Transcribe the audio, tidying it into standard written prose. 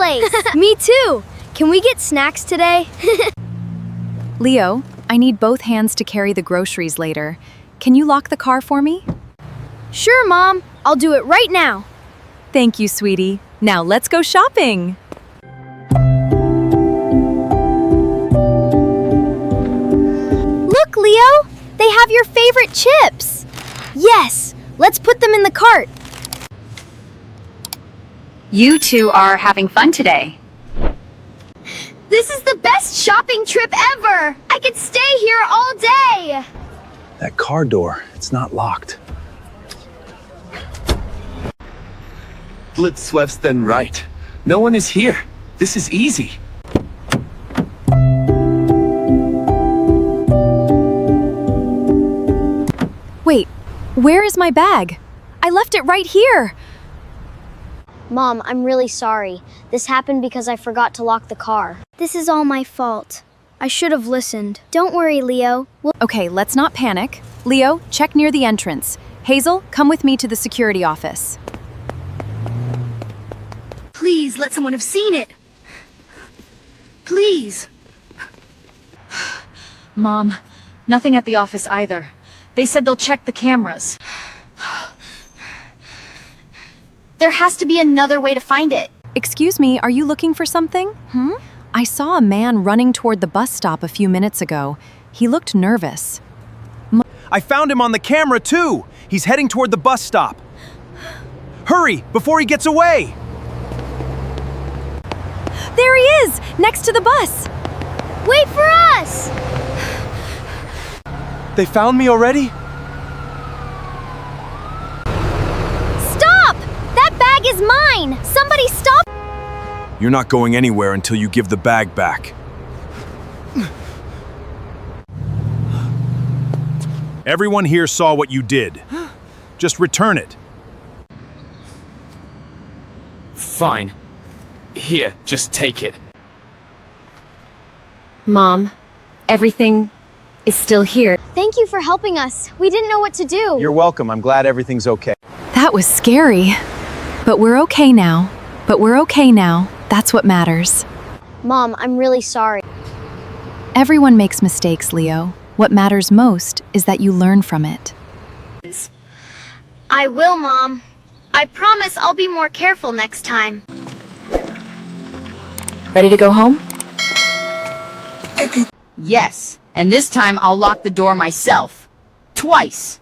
place! Me too! Can we get snacks today? Leo, I need both hands to carry the groceries later. Can you lock the car for me? Sure, Mom. I'll do it right now. Thank you, sweetie. Now let's go shopping. Look, Leo! They have your favorite chips! Yes! Let's put them in the cart. You two are having fun today. This is the best shopping trip ever! I could stay here all day! That car door, it's not locked. Blitz left then right. No one is here. This is easy. Wait, where is my bag? I left it right here. Mom, I'm really sorry. This happened because I forgot to lock the car. This is all my fault. I should have listened. Don't worry, Leo. Okay, let's not panic. Leo, check near the entrance. Hazel, come with me to the security office. Please let someone have seen it. Please. Mom, nothing at the office either. They said they'll check the cameras. There has to be another way to find it. Excuse me, are you looking for something? I saw a man running toward the bus stop a few minutes ago. He looked nervous. I found him on the camera too! He's heading toward the bus stop. Hurry, before he gets away! There he is, next to the bus. Wait for us! They found me already? Stop! That bag is mine! Somebody stop! You're not going anywhere until you give the bag back. Everyone here saw what you did. Just return it. Fine. Here, just take it. Mom, everything is still here. Thank you for helping us. We didn't know what to do. You're welcome. I'm glad everything's okay. That was scary. But we're okay now. That's what matters. Mom, I'm really sorry. Everyone makes mistakes, Leo. What matters most is that you learn from it. I will, Mom. I promise I'll be more careful next time. Ready to go home? Yes, and this time I'll lock the door myself. Twice.